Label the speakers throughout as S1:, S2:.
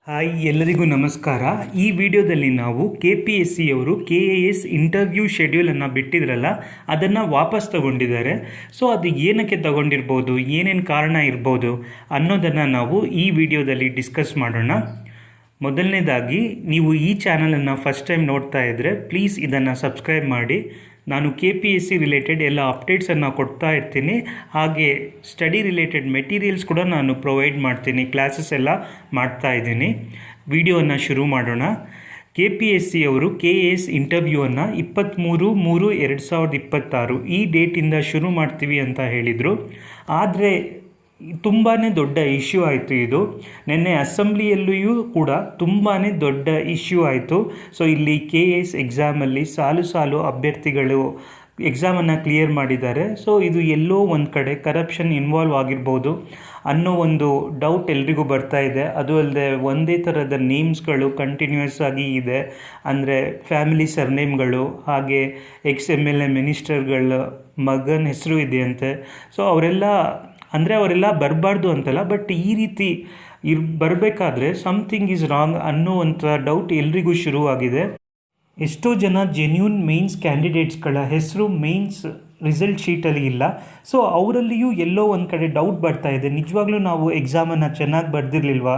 S1: Hi, ಎಲ್ಲರಿಗೂ ನಮಸ್ಕಾರ. ಈ ವಿಡಿಯೋದಲ್ಲಿ ನಾವು KPSC ಅವರು KAS ಇಂಟರ್ವ್ಯೂ ಶೆಡ್ಯೂಲನ್ನು ಬಿಟ್ಟಿದ್ರಲ್ಲ, ಅದನ್ನು ವಾಪಸ್ ತಗೊಂಡಿದ್ದಾರೆ. ಸೊ ಅದು ಏನಕ್ಕೆ ತಗೊಂಡಿರ್ಬೋದು, ಏನೇನು ಕಾರಣ ಇರ್ಬೋದು ಅನ್ನೋದನ್ನು ನಾವು ಈ ವಿಡಿಯೋದಲ್ಲಿ ಡಿಸ್ಕಸ್ ಮಾಡೋಣ. ಮೊದಲನೇದಾಗಿ, ನೀವು ಈ ಚಾನಲನ್ನು ಫಸ್ಟ್ ಟೈಮ್ ನೋಡ್ತಾ ಇದ್ದರೆ ಪ್ಲೀಸ್ ಇದನ್ನು ಸಬ್ಸ್ಕ್ರೈಬ್ ಮಾಡಿ. ನಾನು KPSC ರಿಲೇಟೆಡ್ ಎಲ್ಲ ಅಪ್ಡೇಟ್ಸನ್ನು ಕೊಡ್ತಾ ಇರ್ತೀನಿ. ಹಾಗೆ ಸ್ಟಡಿ ರಿಲೇಟೆಡ್ ಮೆಟೀರಿಯಲ್ಸ್ ಕೂಡ ನಾನು ಪ್ರೊವೈಡ್ ಮಾಡ್ತೀನಿ, ಕ್ಲಾಸಸ್ ಎಲ್ಲ ಮಾಡ್ತಾ ಇದ್ದೀನಿ. ವಿಡಿಯೋವನ್ನು ಶುರು ಮಾಡೋಣ. KPSC ಅವರು KAS ಇಂಟರ್ವ್ಯೂವನ್ನು 23/3/2026 ಈ ಡೇಟಿಂದ ಶುರು ಮಾಡ್ತೀವಿ ಅಂತ ಹೇಳಿದರು. ಆದರೆ ತುಂಬಾ ದೊಡ್ಡ ಇಶ್ಯೂ ಆಯಿತು. ಇದು ನಿನ್ನೆ ಅಸೆಂಬ್ಲಿಯಲ್ಲಿಯೂ ಕೂಡ ತುಂಬಾ ದೊಡ್ಡ ಇಶ್ಯೂ ಆಯಿತು. ಸೊ ಇಲ್ಲಿ KAS ಎಕ್ಸಾಮಲ್ಲಿ ಸಾಲು ಅಭ್ಯರ್ಥಿಗಳು ಎಕ್ಸಾಮನ್ನು ಕ್ಲಿಯರ್ ಮಾಡಿದ್ದಾರೆ. ಸೊ ಇದು ಎಲ್ಲೋ ಒಂದು ಕಡೆ ಕರಪ್ಷನ್ ಇನ್ವಾಲ್ವ್ ಆಗಿರ್ಬೋದು ಅನ್ನೋ ಒಂದು ಡೌಟ್ ಎಲ್ರಿಗೂ ಬರ್ತಾ ಇದೆ. ಅದು ಅಲ್ಲದೆ ಒಂದೇ ಥರದ ನೇಮ್ಸ್ಗಳು ಕಂಟಿನ್ಯೂಸ್ ಆಗಿ ಇದೆ. ಅಂದರೆ ಫ್ಯಾಮಿಲಿ ಸರ್ನೇಮ್ಗಳು, ಹಾಗೆ XMLA ಮಿನಿಸ್ಟರ್ಗಳ ಮಗನ ಹೆಸರು ಇದೆಯಂತೆ. ಸೊ ಅವರೆಲ್ಲ ಬರಬಾರ್ದು ಅಂತಲ್ಲ, ಬಟ್ ಈ ರೀತಿ ಬರಬೇಕಾದ್ರೆ ಸಮಥಿಂಗ್ ಈಸ್ ರಾಂಗ್ ಅನ್ನೋವಂಥ ಡೌಟ್ ಎಲ್ರಿಗೂ ಶುರುವಾಗಿದೆ. ಎಷ್ಟೋ ಜನ ಜೆನ್ಯೂನ್ ಮೇನ್ಸ್ ಕ್ಯಾಂಡಿಡೇಟ್ಸ್ಗಳ ಹೆಸರು ಮೇನ್ಸ್ ರಿಸಲ್ಟ್ ಶೀಟಲ್ಲಿ ಇಲ್ಲ. ಸೊ ಅವರಲ್ಲಿಯೂ ಎಲ್ಲೋ ಒಂದು ಕಡೆ ಡೌಟ್ ಬರ್ತಾ ಇದೆ, ನಿಜವಾಗ್ಲೂ ನಾವು ಎಕ್ಸಾಮನ್ನು ಚೆನ್ನಾಗಿ ಬರೆದಿರಲಿಲ್ವಾ,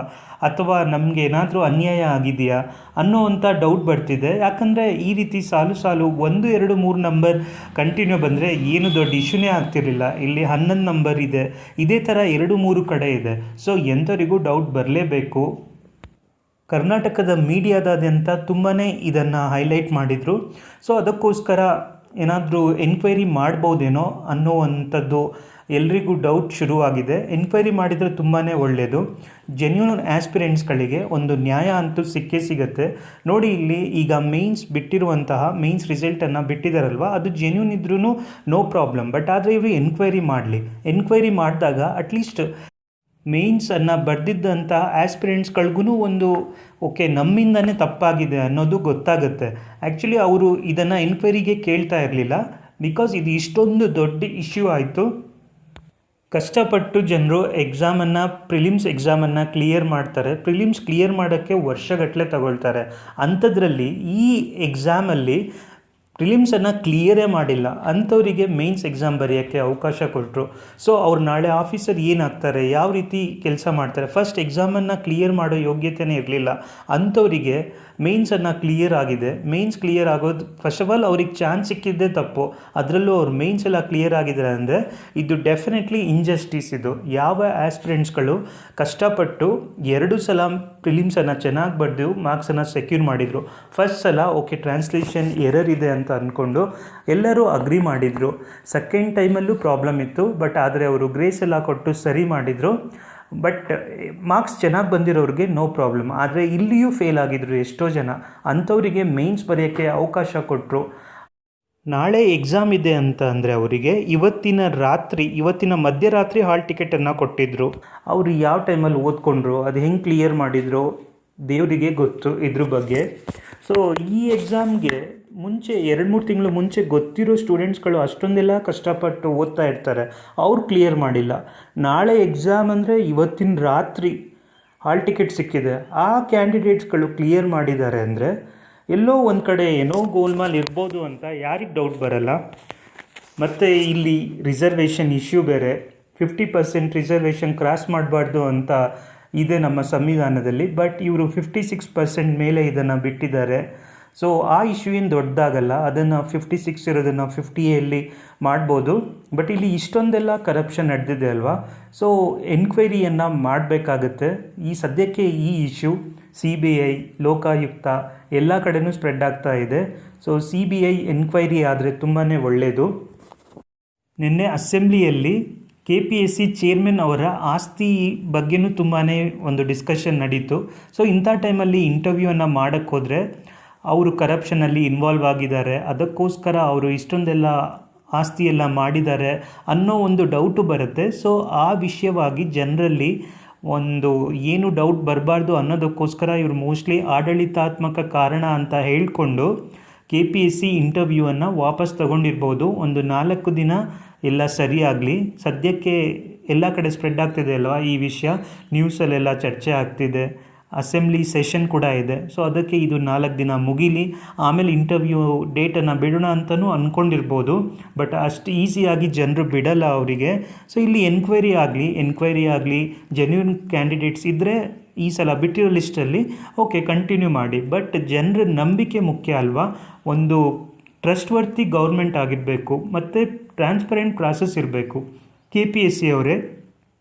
S1: ಅಥವಾ ನಮಗೆ ಏನಾದರೂ ಅನ್ಯಾಯ ಆಗಿದೆಯಾ ಅನ್ನೋವಂಥ ಡೌಟ್ ಬರ್ತಿದೆ. ಯಾಕಂದರೆ ಈ ರೀತಿ ಸಾಲು 1, 2, 3 ನಂಬರ್ ಕಂಟಿನ್ಯೂ ಬಂದರೆ ಏನು ದೊಡ್ಡ ಇಶ್ಯೂನೇ ಆಗ್ತಿರಲಿಲ್ಲ. ಇಲ್ಲಿ 11 ನಂಬರ್ ಇದೆ, ಇದೇ ಥರ 2-3 ಕಡೆ ಇದೆ. ಸೊ ಎಂಥವರಿಗೂ ಡೌಟ್ ಬರಲೇಬೇಕು. ಕರ್ನಾಟಕದ ಮೀಡಿಯಾದಾದ್ಯಂತ ತುಂಬಾ ಇದನ್ನು ಹೈಲೈಟ್ ಮಾಡಿದರು. ಸೊ ಅದಕ್ಕೋಸ್ಕರ ಏನಾದರೂ ಎನ್ಕ್ವೈರಿ ಮಾಡ್ಬೋದೇನೋ ಅನ್ನೋವಂಥದ್ದು ಎಲ್ರಿಗೂ ಡೌಟ್ ಶುರುವಾಗಿದೆ. ಎನ್ಕ್ವೈರಿ ಮಾಡಿದರೆ ತುಂಬಾ ಒಳ್ಳೆಯದು. ಜೆನ್ಯೂನ್ ಆಸ್ಪಿರೆಂಟ್ಸ್ಗಳಿಗೆ ಒಂದು ನ್ಯಾಯ ಅಂತೂ ಸಿಗುತ್ತೆ. ನೋಡಿ, ಇಲ್ಲಿ ಈಗ ಮೇನ್ಸ್ ಬಿಟ್ಟಿರುವಂತಹ ಮೇನ್ಸ್ ರಿಸಲ್ಟನ್ನು ಬಿಟ್ಟಿದ್ದಾರಲ್ವ, ಅದು ಜೆನ್ಯೂನ್ ಇದ್ರೂ ನೋ ಪ್ರಾಬ್ಲಮ್. ಬಟ್ ಆದರೆ ಇವರು ಎನ್ಕ್ವೈರಿ ಮಾಡಿದಾಗ ಅಟ್ಲೀಸ್ಟ್ ಮೇನ್ಸನ್ನು ಬರೆದಿದ್ದಂಥ ಆಸ್ಪಿರೆಂಟ್ಸ್ಗಳಿಗೂ ಒಂದು ಓಕೆ, ನಮ್ಮಿಂದನೇ ತಪ್ಪಾಗಿದೆ ಅನ್ನೋದು ಗೊತ್ತಾಗುತ್ತೆ. ಆ್ಯಕ್ಚುಲಿ ಅವರು ಇದನ್ನು ಎನ್ಕ್ವೈರಿಗೆ ಕೇಳ್ತಾ ಇರಲಿಲ್ಲ, ಬಿಕಾಸ್ ಇದು ಇಷ್ಟೊಂದು ದೊಡ್ಡ ಇಶ್ಯೂ ಆಯಿತು. ಕಷ್ಟಪಟ್ಟು ಜನರು ಪ್ರಿಲಿಮ್ಸ್ ಎಕ್ಸಾಮನ್ನು ಕ್ಲಿಯರ್ ಮಾಡ್ತಾರೆ. ಪ್ರಿಲಿಮ್ಸ್ ಕ್ಲಿಯರ್ ಮಾಡೋಕ್ಕೆ ವರ್ಷಗಟ್ಟಲೆ ತಗೊಳ್ತಾರೆ. ಅಂಥದ್ರಲ್ಲಿ ಈ ಎಕ್ಸಾಮಲ್ಲಿ ಪ್ರಿಲಿಮ್ಸನ್ನು ಕ್ಲಿಯರೇ ಮಾಡಿಲ್ಲ ಅಂಥವರಿಗೆ ಮೇನ್ಸ್ ಎಕ್ಸಾಮ್ ಬರೆಯೋಕ್ಕೆ ಅವಕಾಶ ಕೊಟ್ಟರು. ಸೊ ಅವ್ರು ನಾಳೆ ಆಫೀಸರ್ ಏನಾಗ್ತಾರೆ, ಯಾವ ರೀತಿ ಕೆಲಸ ಮಾಡ್ತಾರೆ, ಫಸ್ಟ್ ಎಕ್ಸಾಮನ್ನು ಕ್ಲಿಯರ್ ಮಾಡೋ ಯೋಗ್ಯತೆಯೇ ಇರಲಿಲ್ಲ. ಅಂಥವರಿಗೆ ಮೇನ್ಸನ್ನು ಕ್ಲಿಯರ್ ಆಗಿದೆ. ಮೇನ್ಸ್ ಕ್ಲಿಯರ್ ಆಗೋದು ಫಸ್ಟ್ ಆಫ್ ಆಲ್ ಅವ್ರಿಗೆ ಚಾನ್ಸ್ ಸಿಕ್ಕಿದ್ದೇ ತಪ್ಪು. ಅದರಲ್ಲೂ ಅವ್ರು ಮೇನ್ಸ್ ಎಲ್ಲ ಕ್ಲಿಯರ್ ಆಗಿದ್ದಾರೆ ಅಂದರೆ ಇದು ಡೆಫಿನೆಟ್ಲಿ ಇಂಜಸ್ಟಿಸ್. ಇದು ಯಾವ ಆಸ್ಪಿರೆಂಟ್ಸ್ಗಳು ಕಷ್ಟಪಟ್ಟು 2 ಸಲ ಪ್ರಿಲಿಮ್ಸನ್ನು ಚೆನ್ನಾಗಿ ಬರೆದು ಮಾರ್ಕ್ಸನ್ನು ಸೆಕ್ಯೂರ್ ಮಾಡಿದರು. ಫಸ್ಟ್ ಸಲ ಓಕೆ, ಟ್ರಾನ್ಸ್ಲೇಷನ್ ಎರರ್ ಇದೆ ಅಂತ ಅಂದ್ಕೊಂಡು ಎಲ್ಲರೂ ಅಗ್ರಿ ಮಾಡಿದರು. ಸೆಕೆಂಡ್ ಟೈಮಲ್ಲೂ ಪ್ರಾಬ್ಲಮ್ ಇತ್ತು, ಬಟ್ ಆದರೆ ಅವರು ಗ್ರೇಸ್ ಎಲ್ಲ ಕೊಟ್ಟು ಸರಿ ಮಾಡಿದರು. ಬಟ್ ಮಾರ್ಕ್ಸ್ ಚೆನ್ನಾಗಿ ಬಂದಿರೋರಿಗೆ ನೋ ಪ್ರಾಬ್ಲಮ್. ಆದರೆ ಇಲ್ಲಿಯೂ ಫೇಲ್ ಆಗಿದ್ರು ಎಷ್ಟೋ ಜನ. ಅಂಥವರಿಗೆ ಮೇನ್ಸ್ ಬರೆಯೋಕ್ಕೆ ಅವಕಾಶ ಕೊಟ್ಟರು. ನಾಳೆ ಎಕ್ಸಾಮ್ ಇದೆ ಅಂತ ಅಂದರೆ ಅವರಿಗೆ ಇವತ್ತಿನ ಮಧ್ಯರಾತ್ರಿ ಹಾಲ್ ಟಿಕೆಟನ್ನು ಕೊಟ್ಟಿದ್ದರು. ಅವರು ಯಾವ ಟೈಮಲ್ಲಿ ಓದ್ಕೊಂಡ್ರು, ಅದು ಹೆಂಗೆ ಕ್ಲಿಯರ್ ಮಾಡಿದ್ರು, ದೇವರಿಗೆ ಗೊತ್ತು ಇದ್ರ ಬಗ್ಗೆ. ಸೊ ಈ ಎಕ್ಸಾಮ್ಗೆ ಮುಂಚೆ 2-3 ತಿಂಗಳು ಮುಂಚೆ ಗೊತ್ತಿರೋ ಸ್ಟೂಡೆಂಟ್ಸ್ಗಳು ಅಷ್ಟೊಂದೆಲ್ಲ ಕಷ್ಟಪಟ್ಟು ಓದ್ತಾ ಇರ್ತಾರೆ, ಅವ್ರು ಕ್ಲಿಯರ್ ಮಾಡಿಲ್ಲ. ನಾಳೆ ಎಕ್ಸಾಮ್ ಅಂದರೆ ಇವತ್ತಿನ ರಾತ್ರಿ ಹಾಲ್ ಟಿಕೆಟ್ ಸಿಕ್ಕಿದೆ, ಆ ಕ್ಯಾಂಡಿಡೇಟ್ಸ್ಗಳು ಕ್ಲಿಯರ್ ಮಾಡಿದ್ದಾರೆ ಅಂದರೆ ಎಲ್ಲೋ ಒಂದು ಕಡೆ ಏನೋ ಗೋಲ್ಮಾಲ್ ಇರ್ಬೋದು ಅಂತ ಯಾರಿಗೆ ಡೌಟ್ ಬರಲ್ಲ. ಮತ್ತು ಇಲ್ಲಿ ರಿಸರ್ವೇಷನ್ ಇಶ್ಯೂ ಬೇರೆ, 50% ರಿಸರ್ವೇಷನ್ ಕ್ರಾಸ್ ಮಾಡಬಾರ್ದು ಅಂತ ಇದೆ ನಮ್ಮ ಸಂವಿಧಾನದಲ್ಲಿ. ಬಟ್ ಇವರು 56% ಮೇಲೆ ಇದನ್ನು ಬಿಟ್ಟಿದ್ದಾರೆ. ಸೊ ಆ ಇಶ್ಯೂ ಏನು ದೊಡ್ಡದಾಗಲ್ಲ, ಅದನ್ನು 56 ಇರೋದನ್ನು 50 ಮಾಡ್ಬೋದು. ಬಟ್ ಇಲ್ಲಿ ಇಷ್ಟೊಂದೆಲ್ಲ ಕರಪ್ಷನ್ ನಡೆದಿದೆ ಅಲ್ವಾ. ಸೊ ಎನ್ಕ್ವೈರಿಯನ್ನು ಮಾಡಬೇಕಾಗತ್ತೆ. ಸದ್ಯಕ್ಕೆ ಈ ಇಶ್ಯೂ CBI, ಲೋಕಾಯುಕ್ತ ಎಲ್ಲ ಕಡೆನೂ ಸ್ಪ್ರೆಡ್ ಆಗ್ತಾ ಇದೆ. ಸೊ CBI ಎನ್ಕ್ವೈರಿ ಆದರೆ ತುಂಬಾ ಒಳ್ಳೆಯದು. ನಿನ್ನೆ ಅಸೆಂಬ್ಲಿಯಲ್ಲಿ KPSC ಚೇರ್ಮನ್ ಅವರ ಆಸ್ತಿ ಬಗ್ಗೆನೂ ತುಂಬಾ ಒಂದು ಡಿಸ್ಕಷನ್ ನಡೀತು. ಸೊ ಇಂಥ ಟೈಮಲ್ಲಿ ಇಂಟರ್ವ್ಯೂವನ್ನು ಮಾಡೋಕ್ಕೆ ಹೋದರೆ ಅವರು ಕರಪ್ಷನಲ್ಲಿ ಇನ್ವಾಲ್ವ್ ಆಗಿದ್ದಾರೆ, ಅದಕ್ಕೋಸ್ಕರ ಅವರು ಇಷ್ಟೊಂದೆಲ್ಲ ಆಸ್ತಿಯೆಲ್ಲ ಮಾಡಿದ್ದಾರೆ ಅನ್ನೋ ಒಂದು ಡೌಟು ಬರುತ್ತೆ. ಸೊ ಆ ವಿಷಯವಾಗಿ ಜನರಲ್ಲಿ ಒಂದು ಏನು ಡೌಟ್ ಬರಬಾರ್ದು ಅನ್ನೋದಕ್ಕೋಸ್ಕರ ಇವರು ಮೋಸ್ಟ್ಲಿ ಆಡಳಿತಾತ್ಮಕ ಕಾರಣ ಅಂತ ಹೇಳಿಕೊಂಡು KPSC ಇಂಟರ್ವ್ಯೂವನ್ನು ವಾಪಸ್ ತಗೊಂಡಿರ್ಬೋದು. ಒಂದು 4 ದಿನ ಎಲ್ಲ ಸರಿಯಾಗಲಿ. ಸದ್ಯಕ್ಕೆ ಎಲ್ಲ ಕಡೆ ಸ್ಪ್ರೆಡ್ ಆಗ್ತಿದೆ ಅಲ್ವಾ ಈ ವಿಷಯ, ನ್ಯೂಸಲ್ಲೆಲ್ಲ ಚರ್ಚೆ ಆಗ್ತಿದೆ. ಅಸೆಂಬ್ಲಿ ಸೆಷನ್ ಕೂಡ ಇದೆ. ಸೊ ಅದಕ್ಕೆ ಇದು 4 ದಿನ ಮುಗೀಲಿ, ಆಮೇಲೆ ಇಂಟರ್ವ್ಯೂ ಡೇಟನ್ನು ಬಿಡೋಣ ಅಂತಲೂ ಅಂದ್ಕೊಂಡಿರ್ಬೋದು. ಬಟ್ ಅಷ್ಟು ಈಸಿಯಾಗಿ ಜನರು ಬಿಡಲ್ಲ ಅವರಿಗೆ. ಸೊ ಇಲ್ಲಿ ಎನ್ಕ್ವೈರಿ ಆಗಲಿ ಜೆನ್ಯೂನ್ ಕ್ಯಾಂಡಿಡೇಟ್ಸ್ ಇದ್ದರೆ ಈ ಸಲ ಬಿಟ್ಟಿರೋ ಲಿಸ್ಟಲ್ಲಿ ಓಕೆ ಕಂಟಿನ್ಯೂ ಮಾಡಿ. ಬಟ್ ಜನರ ನಂಬಿಕೆ ಮುಖ್ಯ ಅಲ್ವಾ. ಒಂದು ಟ್ರಸ್ಟ್ವರ್ತಿ ಗೌರ್ಮೆಂಟ್ ಆಗಿರಬೇಕು ಮತ್ತು ಟ್ರಾನ್ಸ್ಪರೆಂಟ್ ಪ್ರಾಸೆಸ್ ಇರಬೇಕು. KPSC ಅವರೇ,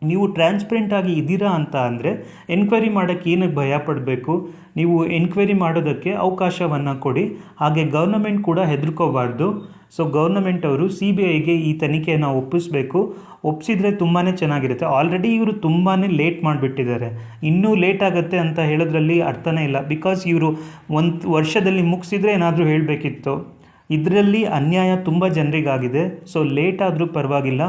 S1: ನೀವು ಟ್ರಾನ್ಸ್ಪರೆಂಟಾಗಿ ಇದ್ದೀರಾ ಅಂತ ಅಂದರೆ ಎನ್ಕ್ವೈರಿ ಮಾಡೋಕ್ಕೆ ಏನಕ್ಕೆ ಭಯ ಪಡಬೇಕು? ನೀವು ಎನ್ಕ್ವೈರಿ ಮಾಡೋದಕ್ಕೆ ಅವಕಾಶವನ್ನು ಕೊಡಿ. ಹಾಗೆ ಗೌರ್ನಮೆಂಟ್ ಕೂಡ ಹೆದರ್ಕೋಬಾರ್ದು. ಸೊ ಗೌರ್ನಮೆಂಟ್ ಅವರು CBIಗೆ ಈ ತನಿಖೆಯನ್ನು ಒಪ್ಪಿಸಿದ್ರೆ ತುಂಬಾ ಚೆನ್ನಾಗಿರುತ್ತೆ. ಆಲ್ರೆಡಿ ಇವರು ತುಂಬಾ ಲೇಟ್ ಮಾಡಿಬಿಟ್ಟಿದ್ದಾರೆ. ಇನ್ನೂ ಲೇಟ್ ಆಗುತ್ತೆ ಅಂತ ಹೇಳೋದ್ರಲ್ಲಿ ಅರ್ಥನೇ ಇಲ್ಲ. ಬಿಕಾಸ್ ಇವರು 1 ವರ್ಷದಲ್ಲಿ ಮುಗಿಸಿದ್ರೆ ಏನಾದರೂ ಹೇಳಬೇಕಿತ್ತು. ಇದರಲ್ಲಿ ಅನ್ಯಾಯ ತುಂಬ ಜನರಿಗಾಗಿದೆ. ಸೊ ಲೇಟ್ ಆದರೂ ಪರವಾಗಿಲ್ಲ,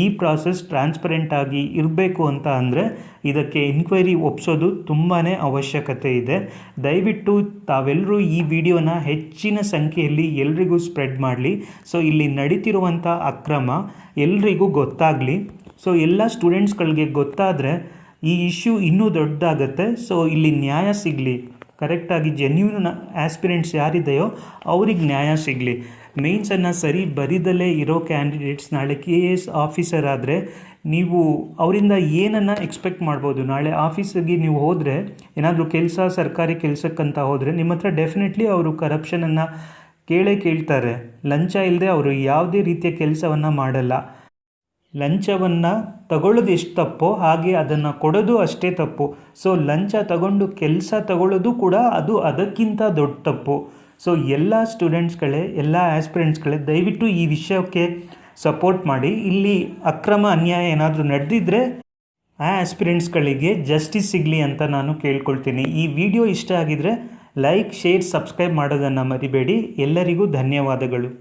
S1: ಈ ಪ್ರಾಸೆಸ್ ಟ್ರಾನ್ಸ್ಪರೆಂಟಾಗಿ ಇರಬೇಕು ಅಂತ ಅಂದರೆ ಇದಕ್ಕೆ ಎನ್ಕ್ವೈರಿ ಒಪ್ಪಿಸೋದು ತುಂಬಾ ಅವಶ್ಯಕತೆ ಇದೆ. ದಯವಿಟ್ಟು ತಾವೆಲ್ಲರೂ ಈ ವಿಡಿಯೋನ ಹೆಚ್ಚಿನ ಸಂಖ್ಯೆಯಲ್ಲಿ ಎಲ್ರಿಗೂ ಸ್ಪ್ರೆಡ್ ಮಾಡಲಿ. ಸೊ ಇಲ್ಲಿ ನಡೀತಿರುವಂಥ ಅಕ್ರಮ ಎಲ್ರಿಗೂ ಗೊತ್ತಾಗಲಿ. ಸೊ ಎಲ್ಲ ಸ್ಟೂಡೆಂಟ್ಸ್ಗಳಿಗೆ ಗೊತ್ತಾದರೆ ಈ ಇಶ್ಯೂ ಇನ್ನೂ ದೊಡ್ಡದಾಗತ್ತೆ. ಸೊ ಇಲ್ಲಿ ನ್ಯಾಯ ಸಿಗಲಿ, ಕರೆಕ್ಟಾಗಿ ಜೆನ್ಯೂನ್ ಆಸ್ಪಿರೆಂಟ್ಸ್ ಯಾರಿದೆಯೋ ಅವ್ರಿಗೆ ನ್ಯಾಯ ಸಿಗಲಿ. ಮೇನ್ಸನ್ನು ಸರಿ ಬರಿದಲ್ಲೇ ಇರೋ ಕ್ಯಾಂಡಿಡೇಟ್ಸ್ ನಾಳೆ KS ಆಫೀಸರ್ ಆದರೆ ನೀವು ಅವರಿಂದ ಏನನ್ನು ಎಕ್ಸ್ಪೆಕ್ಟ್ ಮಾಡ್ಬೋದು? ನಾಳೆ ಆಫೀಸಿಗೆ ನೀವು ಹೋದರೆ, ಏನಾದರೂ ಸರ್ಕಾರಿ ಕೆಲಸಕ್ಕಂತ ಹೋದರೆ ನಿಮ್ಮ ಹತ್ರ ಡೆಫಿನೆಟ್ಲಿ ಅವರು ಕರಪ್ಷನನ್ನು ಕೇಳ್ತಾರೆ. ಲಂಚ ಇಲ್ಲದೆ ಅವರು ಯಾವುದೇ ರೀತಿಯ ಕೆಲಸವನ್ನು ಮಾಡಲ್ಲ. ಲಂಚವನ್ನು ತಗೊಳ್ಳೋದು ಎಷ್ಟು ತಪ್ಪೋ ಹಾಗೆ ಅದನ್ನು ಕೊಡೋದು ಅಷ್ಟೇ ತಪ್ಪು. ಸೊ ಲಂಚ ತಗೊಂಡು ಕೆಲಸ ತಗೊಳ್ಳೋದು ಕೂಡ ಅದಕ್ಕಿಂತ ದೊಡ್ಡ ತಪ್ಪು. ಸೊ ಎಲ್ಲ ಸ್ಟೂಡೆಂಟ್ಸ್ಗಳೇ, ಎಲ್ಲ ಆಸ್ಪಿರೆಂಟ್ಸ್ಗಳೇ ದಯವಿಟ್ಟು ಈ ವಿಷಯಕ್ಕೆ ಸಪೋರ್ಟ್ ಮಾಡಿ. ಇಲ್ಲಿ ಅಕ್ರಮ ಅನ್ಯಾಯ ಏನಾದರೂ ನಡೆದಿದ್ದರೆ ಆ ಆಸ್ಪಿರೆಂಟ್ಸ್ಗಳಿಗೆ ಜಸ್ಟಿಸ್ ಸಿಗಲಿ ಅಂತ ನಾನು ಕೇಳ್ಕೊಳ್ತೀನಿ. ಈ ವಿಡಿಯೋ ಇಷ್ಟ ಆಗಿದರೆ ಲೈಕ್, ಶೇರ್, ಸಬ್ಸ್ಕ್ರೈಬ್ ಮಾಡೋದನ್ನು ಮರಿಬೇಡಿ. ಎಲ್ಲರಿಗೂ ಧನ್ಯವಾದಗಳು.